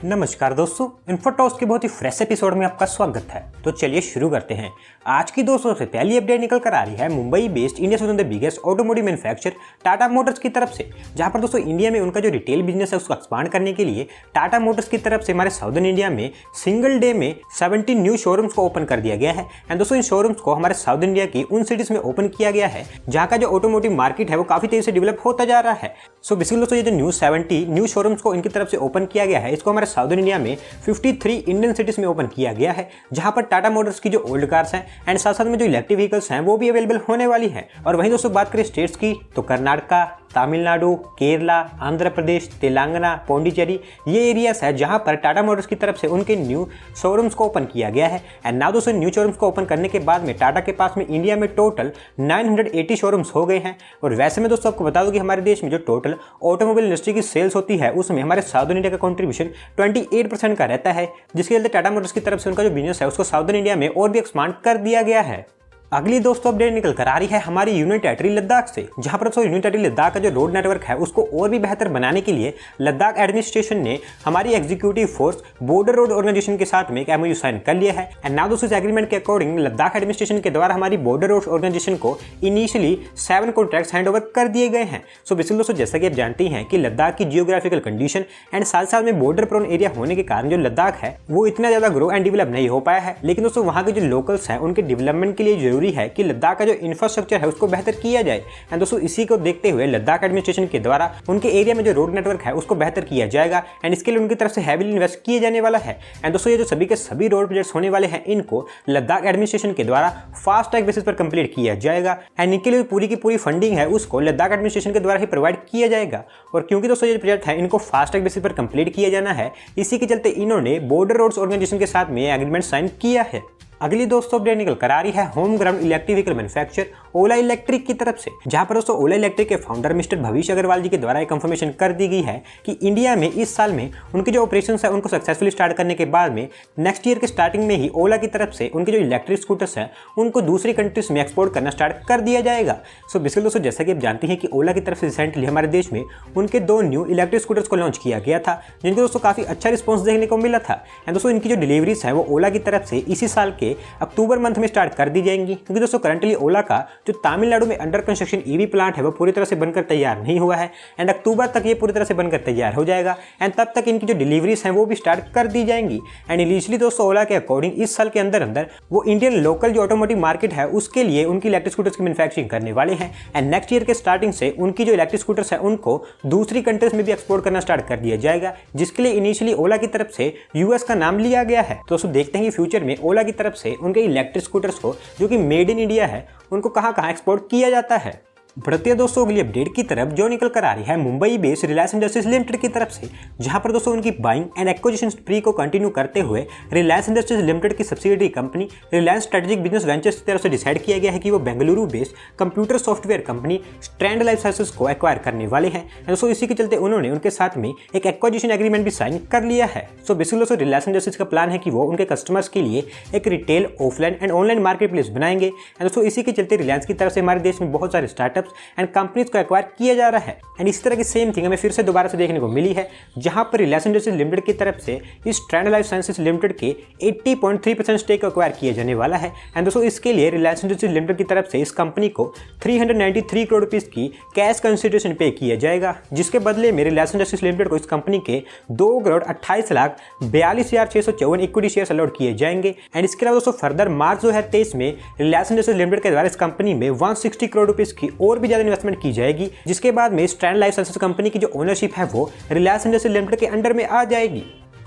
नमस्कार दोस्तों, इन्फोटॉक्स के बहुत ही फ्रेश एपिसोड में आपका स्वागत है। तो चलिए शुरू करते हैं। आज की दोस्तों सबसे पहली अपडेट निकल कर आ रही है Mumbai based India one of the biggest automotive manufacturer Tata Motors की तरफ से, जहां पर दोस्तों इंडिया में उनका जो रिटेल बिजनेस है उसको एक्सपांड करने के लिए टाटा मोटर्स की तरफ से हमारे साउदर्न इंडिया में सिंगल डे में 17 न्यू शोरूम्स को ओपन कर दिया गया है। एंड दोस्तों इन शोरूम्स को हमारे साउथ इंडिया की उन सिटीज में ओपन किया गया है जहां का जो ऑटोमोटिव मार्केट है वो काफी तेजी से डेवलप होता जा रहा है। सो बेसिकली दोस्तों ये जो 70 न्यू शोरूम्स को इनकी तरफ से ओपन किया गया है, इसको हमारे साउदर्न इंडिया में 53 इंडियन सिटीज में ओपन किया गया है, जहां पर टाटा मोटर्स की जो ओल्ड कार्स हैं एंड साथ साथ में जो इलेक्ट्रिक व्हीकल्स हैं वो भी अवेलेबल होने वाली है। और वहीं दोस्तों बात करें स्टेट्स की तो कर्नाटका, तमिलनाडु, केरला, आंध्र प्रदेश, तेलंगाना, पौंडीचेरी ये एरियाज है जहां पर टाटा मोटर्स की तरफ से उनके न्यू शोरूम्स को ओपन किया गया है। एंड नाउ दोस्तों न्यू शोरूम्स को ओपन करने के बाद में टाटा के पास में इंडिया में टोटल 980 शोरूम्स हो गए हैं। और वैसे में दोस्तों आपको बता दूं कि हमारे देश में जो टोटल ऑटोमोबाइल इंडस्ट्री की सेल्स होती है उसमें हमारे साउदर्न इंडिया का कॉन्ट्रीब्यूशन 28% का रहता है, जिसके चलते टाटा मोटर्स की तरफ से उनका जो बिजनेस है उसको साउदर्न इंडिया में और भी एक्सपांड कर दिया गया है। अगली दोस्तों अपडेट निकल कर आ रही है हमारी यूनियन टेरिटरी लद्दाख से, जहां पर दोस्तों यूनियन टेरिटरी लद्दाख का जो रोड नेटवर्क है उसको और भी बेहतर बनाने के लिए लद्दाख एडमिनिस्ट्रेशन ने हमारी executive force border road organisation के साथ में एक MOU साइन कर लिया है। एंड नाउ दोस्तों इस एग्रीमेंट के अकॉर्डिंग लद्दाख एडमिनिस्ट्रेशन के द्वारा हमारी बॉर्डर रोड ऑर्गेनाइजेशन को इनिशियली 7 कॉन्ट्रैक्ट्स हैंड ओवर कर दिए गए हैं। सो बेसिकली दोस्तों जैसा कि आप जानते हैं कि लद्दाख की जियोग्राफिकल कंडीशन एंड साथ साथ में बॉर्डर प्रोन एरिया होने के कारण जो लद्दाख है वो इतना ज्यादा ग्रो एंड डेवलप नहीं हो पाया है। लेकिन दोस्तों वहाँ के जो लोकल्स हैं उनके डेवलपमेंट के लिए जरूरी है कि लद्दाख का जो इंफ्रास्ट्रक्चर है उसको बेहतर किया जाए। एंड दोस्तों इसी को देखते हुए लद्दाख एडमिनिस्ट्रेशन के द्वारा उनके एरिया में जो रोड नेटवर्क है उसको बेहतर किया जाएगा एंड इसके लिए उनकी तरफ से हैवीली इन्वेस्ट किए जाने वाला है। एंड दोस्तों ये जो सभी के सभी रोड प्रोजेक्ट्स होने वाले हैं इनको लद्दाख एडमिनिस्ट्रेशन के द्वारा फास्ट ट्रैक बेसिस पर कंप्लीट किया जाएगा एंड इनके लिए पूरी की पूरी फंडिंग है उसको लद्दाख एडमिनिस्ट्रेशन के द्वारा ही प्रोवाइड किया जाएगा। और क्योंकि दोस्तों ये प्रोजेक्ट है इनको फास्ट ट्रैक बेसिस पर कंप्लीट किया जाना है, इसी के चलते इन्होंने बॉर्डर रोड्स ऑर्गेनाइजेशन के साथ में एग्रीमेंट साइन किया है। अगली दोस्तों अपडेट निकल कर आ रही है home ground electric vehicle manufacturer Ola Electric की तरफ से, जहां पर दोस्तों ओला इलेक्ट्रिक के फाउंडर मिस्टर भविष्य अग्रवाल जी के द्वारा एक कंफर्मेशन कर दी गई है कि इंडिया में इस साल में उनके जो ऑपरेशंस है उनको सक्सेसफुली स्टार्ट करने के बाद में नेक्स्ट ईयर के स्टार्टिंग में ही ओला की तरफ से उनके जो इलेक्ट्रिक स्कूटर्स हैं उनको दूसरी कंट्रीज में एक्सपोर्ट करना स्टार्ट कर दिया जाएगा। सो बेसिकली दोस्तों जैसा कि आप जानते हैं कि ओला की तरफ से रिसेंटली हमारे देश में उनके 2 न्यू इलेक्ट्रिक स्कूटर्स को लॉन्च किया गया था, जिनको दोस्तों काफी अच्छा रिस्पॉन्स देखने को मिला था। एंड दोस्तों इनकी जो डिलीवरीज है वो ओला की तरफ से इसी साल के अक्टूबर मंथ में स्टार्ट कर दी जाएंगी, क्योंकि दोस्तों करंटली ओला का जो तमिलनाडु में अंडर कंस्ट्रक्शन EV प्लांट है वो पूरी तरह से बनकर तैयार नहीं हुआ है। एंड अक्टूबर तक ये पूरी तरह से बनकर तैयार हो जाएगा एंड तब तक इनकी जो डिलीवरीज हैं वो भी स्टार्ट कर दी जाएंगी। एंड इनिशियली दोस्तों ओला के अकॉर्डिंग इस साल के अंदर अंदर वो इंडियन लोकल जो ऑटोमोटिव मार्केट है उसके लिए उनकी इलेक्ट्रिक स्कूटर्स की मैन्युफैक्चरिंग करने वाले हैं। एंड नेक्स्ट ईयर के स्टार्टिंग से उनकी जो इलेक्ट्रिक स्कूटर्स है उनको दूसरी कंट्रीज में भी एक्सपोर्ट करना स्टार्ट कर दिया जाएगा, जिसके लिए इनिशियली ओला की तरफ से US का नाम लिया गया है। तो दोस्तों देखते हैं कि फ्यूचर में ओला की तरफ से उनके इलेक्ट्रिक स्कूटर्स को जो कि मेड इन इंडिया है उनको कहां कहां एक्सपोर्ट किया जाता है। बढ़ते हैं दोस्तों अगली अपडेट की तरफ, जो निकल कर आ रही है Mumbai based Reliance industries limited की तरफ से, जहां पर दोस्तों उनकी बाइंग एंड एक्विजिशन स्प्री को कंटिन्यू करते हुए रिलायंस इंडस्ट्रीज लिमिटेड की subsidiary company Reliance strategic business ventures की तरफ से डिसाइड किया गया है कि वो Bengaluru based computer software company strand life sciences को एक्वायर करने वाले हैं। दोस्तों इसी के चलते उन्होंने उनके साथ में एक एक्विजिशन एग्रीमेंट भी साइन कर लिया है। सो बेसिकली दोस्तों रिलायंस इंडस्ट्रीज का प्लान है कि वो उनके कस्टमर्स के लिए एक retail, offline and online market place बनाएंगे। दोस्तों इसी के चलते रिलायंस की तरफ से हमारे देश में बहुत सारे स्टार्टअप्स एंड कंपनी को एक्वायर किया जा रहा है। एंड इस तरह की सेम थिंग हमें फिर से दोबारा से देखने को मिली है, जहां पर रिलायंस इंडस्ट्रीज लिमिटेड की तरफ से इस स्ट्रैंड लाइफ साइंसेज लिमिटेड के 80.3% स्टेक एक्वायर किया जाने वाला है। एंड दोस्तों इसके लिए रिलायंस इंडस्ट्रीज लिमिटेड की तरफ से इस कंपनी को 393 करोड़ रुपीस की कैश कंसिडरेशन पे किया जाएगा, जिसके बदले में रिलायंस इंडस्ट्रीज लिमिटेड को इस कंपनी के 2,28,42,654 इक्विटी शेयर अलॉट किए जाएंगे। एंड इसके अलावा दोस्तों फर्दर मार्च 2023 में रिलायंस इंडस्ट्रीज लिमिटेड के द्वारा इस कंपनी में 160 करोड़ रुपीस की और भी ज्यादा इन्वेस्टमेंट की जाएगी, जिसके बाद में स्ट्रैंड लाइफ साइंसेज कंपनी की जो ओनरशिप है वो रिलायंस इंडस्ट्रीज लिमिटेड के अंडर में आ जाएगी।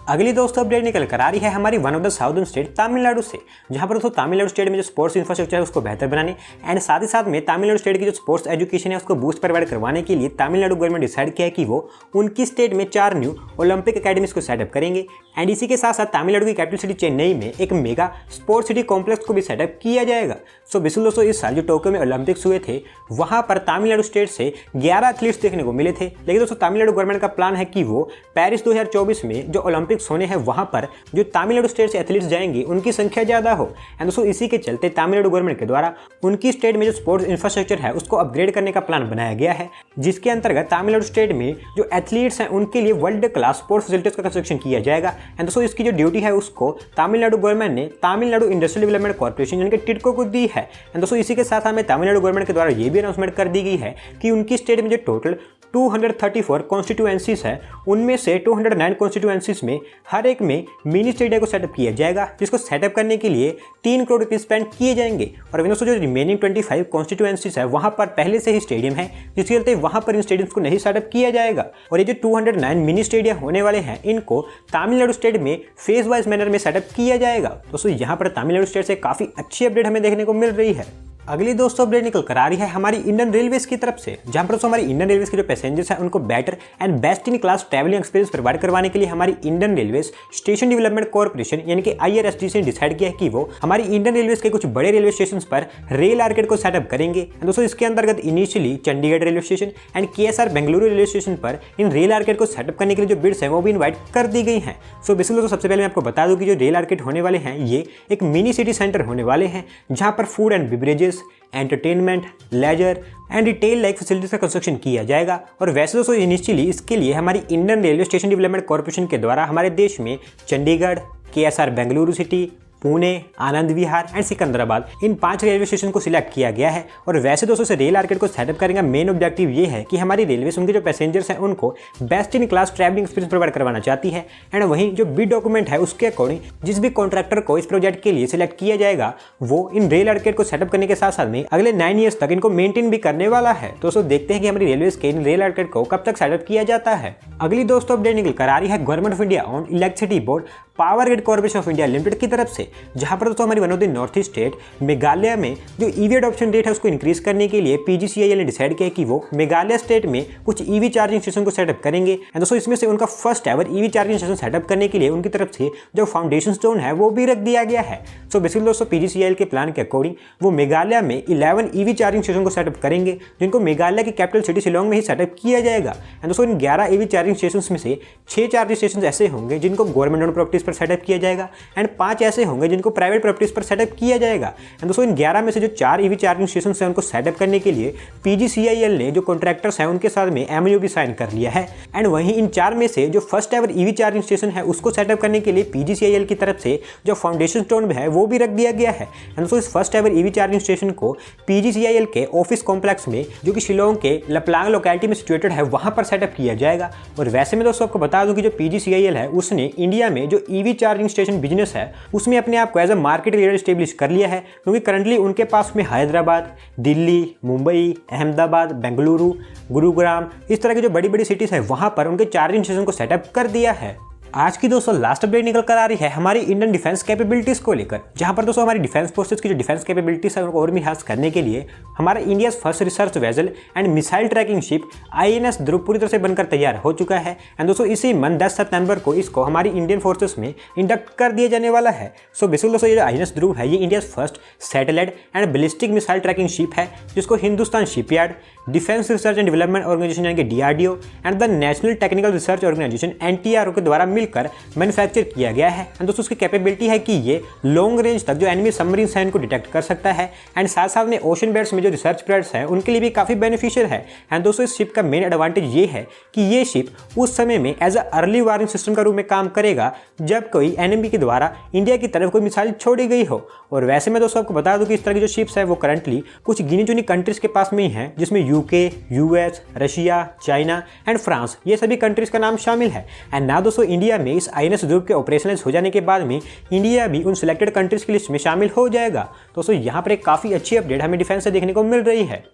अगली दोस्तों अपडेट निकल कर आ रही है हमारी one of the southern state Tamil Nadu से, जहां पर दोस्तों तमिलनाडु स्टेट में जो स्पोर्ट्स इंफ्रास्ट्रक्चर है उसको बेहतर बनाने एंड साथ ही साथ में तमिलनाडु स्टेट की जो स्पोर्ट्स एजुकेशन है उसको बूस्ट प्रोवाइड करवाने के लिए तमिलनाडु गवर्नमेंट डिसाइड किया है कि वो उनकी स्टेट में 4 न्यू ओलंपिक अकेडमीज को सेटअप करेंगे। एंड इसी के साथ साथ तमिलनाडु की कैपिटल सिटी चेन्नई में एक मेगा स्पोर्ट्स सिटी कॉम्प्लेक्स को भी सेटअप किया जाएगा। सो बेसिकली दोस्तों इस साल जो टोक्यो में ओलंपिक्स हुए थे वहां पर तमिलनाडु स्टेट से 11 एथलीट्स देखने को मिले थे, लेकिन दोस्तों तमिलनाडु गवर्नमेंट का प्लान है कि वो पेरिस 2024 में जो ओलंपिक ओलंपिक्स होने हैं वहाँ पर जो तमिलनाडु स्टेट से एथलीट्स जाएंगे उनकी संख्या ज़्यादा हो। एंड दोस्तों इसी के चलते तमिलनाडु गवर्नमेंट के द्वारा उनकी स्टेट में जो स्पोर्ट्स इंफ्रास्ट्रक्चर है उसको अपग्रेड करने का प्लान बनाया गया है, जिसके अंतर्गत तमिलनाडु स्टेट में जो एथलीट्स हैं उनके लिए वर्ल्ड क्लास स्पोर्ट्स फैसिलिटीज का कंस्ट्रक्शन किया जाएगा। एंड दोस्तों इसकी जो ड्यूटी है उसको तमिलनाडु गवर्नमेंट ने तमिलनाडु इंडस्ट्रियल डेवलपमेंट कॉर्पोरेशन यानी कि टिडको को दी है। एंड दोस्तों इसी के साथ हमें तमिलनाडु गवर्नमेंट के द्वारा ये भी अनाउंसमेंट कर दी गई है कि उनकी स्टेट में जो टोटल 234 कॉन्स्टिट्यूएंसीज है उनमें से 209 कॉन्स्टिट्यूएंसीज में हर एक में मिनी स्टेडियम को सेटअप किया जाएगा, जिसको सेटअप करने के लिए 3 करोड़ रुपये स्पेंड किए जाएंगे। और दोस्तों जो रिमेनिंग 25 कॉन्स्टिट्यूएंसीज है वहां पर पहले से ही स्टेडियम है, जिसके चलते वहां पर इन स्टेडियम्स को नहीं सेटअप किया जाएगा। और ये जो 209 मिनी स्टेडियम होने वाले हैं इनको तमिलनाडु स्टेट में फेज वाइज मैनर में सेटअप किया जाएगा। दोस्तों यहाँ पर तमिलनाडु स्टेट से काफी अच्छी अपडेट हमें देखने को मिल रही है। अगली दोस्तों अपडेट निकल कर आ रही है हमारी इंडियन रेलवेज की तरफ से, जहां पर दोस्तों हमारी इंडियन रेलवेज के जो पैसेंजर्स हैं उनको better and best in class travelling experience provide करवाने के लिए हमारी Indian railways station development corporation यानी कि IRSTC ने डिसाइड किया है कि वो हमारी इंडियन रेलवेज के कुछ बड़े रेलवे स्टेशन पर रेल आर्केड को सेटअप करेंगे। दोस्तों इसके अंतर्गत initially Chandigarh railway station and KSR Bengaluru railway station पर इन रेल आर्केड को सेटअप करने के लिए जो बिड्स हैं वो भी इन्वाइट कर दी गई हैं। सो बेसिकली दोस्तों सबसे पहले मैं आपको बता दूं कि जो रेल आर्केड होने वाले हैं ये एक मिनी सिटी सेंटर होने वाले हैं, जहां पर food and beverages, entertainment, leisure and retail like facilities का कंस्ट्रक्शन किया जाएगा। और वैसे दोस्तों इनिशियली इसके लिए हमारी Indian railway station development corporation के द्वारा हमारे देश में Chandigarh, KSR Bengaluru city, Pune, Anand Vihar and Secunderabad इन 5 रेलवे स्टेशन को सिलेक्ट किया गया है। और वैसे दोस्तों से रेल आर्केड को सेटअप करने का मेन ऑब्जेक्टिव ये है कि हमारी रेलवे उनके जो पैसेंजर्स हैं उनको best in class travelling experience provide करवाना चाहती है। एंड वहीं जो बिड डॉक्यूमेंट है उसके अकॉर्डिंग जिस भी कॉन्ट्रैक्टर को इस प्रोजेक्ट के लिए सिलेक्ट किया जाएगा वो इन रेल आर्केड को सेटअप करने के साथ साथ में अगले 9 ईयर्स तक इनको मेंटेन भी करने वाला है। तो दोस्तों देखते हैं कि हमारी रेलवे के इन रेल आर्केड को कब तक सेटअप किया जाता है। अगली दोस्तों अपडेट निकल कर आ रही है government of India on electricity board power grid corporation of India limited की तरफ से, जहां पर दोस्तों हमारी one of the north east state Meghalaya में जो ईवी अडॉप्शन रेट है उसको इंक्रीज करने के लिए PGCIL ने डिसाइड किया कि वो मेघालय स्टेट में कुछ ईवी चार्जिंग स्टेशन को सेटअप करेंगे। एंड दोस्तों इसमें से उनका first ever EV charging station setup करने के लिए उनकी तरफ से जो फाउंडेशन स्टोन है वो भी रख दिया गया है। सो बेसिकली दोस्तों PGCIL के प्लान के अकॉर्डिंग वो मेघालय में 11 ईवी चार्जिंग स्टेशन को सेटअप करेंगे, जिनको मेघालय की कैपिटल सिटी शिलोंग में ही सेटअप किया जाएगा। एंड दोस्तों इन 11 ईवी चार्जिंग स्टेशन में से 6 चार्जिंग स्टेशन ऐसे होंगे जिनको गवर्नमेंट ओन प्रॉपर्टीज पर सेटअप किया जाएगा एंड 5 ऐसे होंगे जिनको प्राइवेट प्रॉपर्टीज पर सेटअप किया जाएगा। एंड दोस्तों इन 11 में से जो 4 ईवी चार्जिंग स्टेशन हैं उनको सेटअप करने के लिए PGCIL ने जो कॉन्ट्रैक्टर्स हैं उनके साथ में MOU भी साइन कर लिया है। एंड वहीं इन 4 में से जो first ever EV charging station है उसको सेटअप करने के लिए PGCIL की तरफ से जो फाउंडेशन स्टोन है वो भी रख दिया गया है। एंड दोस्तों इस first ever EV charging station को PGCIL के ऑफिस कॉम्प्लेक्स में जो कि शिलोंग के लपलांग लोकेलिटी में सिचुएटेड है वहां पर सेटअप किया जाएगा। और वैसे में दोस्तों आपको बता दूं कि जो PGCIL है उसने इंडिया में जो ईवी चार्जिंग स्टेशन बिजनेस है उसमें अपने आप को as a market leader establish कर लिया है, क्योंकि करंटली उनके पास में हैदराबाद, दिल्ली, मुंबई, अहमदाबाद, बेंगलुरु, गुरुग्राम इस तरह की जो बड़ी बड़ी सिटीज है वहां पर उनके चार्जिंग स्टेशन को सेटअप कर दिया है। आज की दोस्तों लास्ट अपडेट निकल कर आ रही है हमारी इंडियन डिफेंस कैपेबिलिटीज को लेकर, जहां पर दोस्तों हमारी डिफेंस फोर्सेस की जो डिफेंस कैपेबिलिटीज है उनको और भी इनहांस करने के लिए हमारा India first research vessel and missile tracking ship INS ध्रुव पूरी तरह से बनकर तैयार हो चुका है। एंड दोस्तों इसी मंथ 10 सितंबर को इसको हमारी इंडियन फोर्सेस में इंडक्ट कर दिया जाने वाला है। सो बेसिकली दोस्तों ये जो INS ध्रुव है ये India first satellite and ballistic missile tracking ship है, जिसको Hindustan shipyard, defence research and development organisation यानी कि DRDO and the national technical research organisation NTRO के द्वारा मिलकर मैन्युफैक्चर किया गया है। एंड दोस्तों उसकी कैपेबिलिटी है कि ये लॉन्ग रेंज तक जो एनिमी सबमरीन्स हैं इनको डिटेक्ट कर सकता है एंड साथ साथ में ओशन बेड्स में जो रिसर्च प्रोजेक्ट्स हैं उनके लिए भी काफ़ी बेनिफिशियल है। एंड दोस्तों इस शिप का मेन एडवांटेज ये है कि ये शिप उस समय में as a early warning system का रूप में काम करेगा जब कोई एनिमी के द्वारा इंडिया की तरफ कोई मिसाइल छोड़ी गई हो। और वैसे मैं दोस्तों आपको बता दूं कि इस तरह की जो शिप्स है वो करंटली कुछ गिनी चुनी कंट्रीज के पास में ही हैं, जिसमें UK, US, Russia, China and France ये सभी कंट्रीज का नाम शामिल है। एंड ना दोस्तों इंडिया में इस INS ध्रुव के ऑपरेशनलाइज हो जाने के बाद में इंडिया भी उन सिलेक्टेड कंट्रीज की लिस्ट में शामिल हो जाएगा। दोस्तों यहाँ पर एक काफ़ी अच्छी अपडेट हमें डिफेंस से देखने को मिल रही है।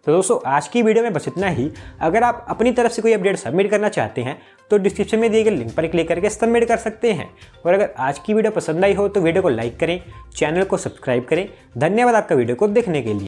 तो दोस्तों आज की वीडियो में बस इतना ही। अगर आप अपनी तरफ से कोई अपडेट सबमिट करना चाहते हैं तो डिस्क्रिप्शन में दिए गए लिंक पर क्लिक करके सबमिट कर सकते हैं। और अगर आज की वीडियो पसंद आई हो तो वीडियो को लाइक करें, चैनल को सब्सक्राइब करें। धन्यवाद आपका वीडियो को देखने के लिए।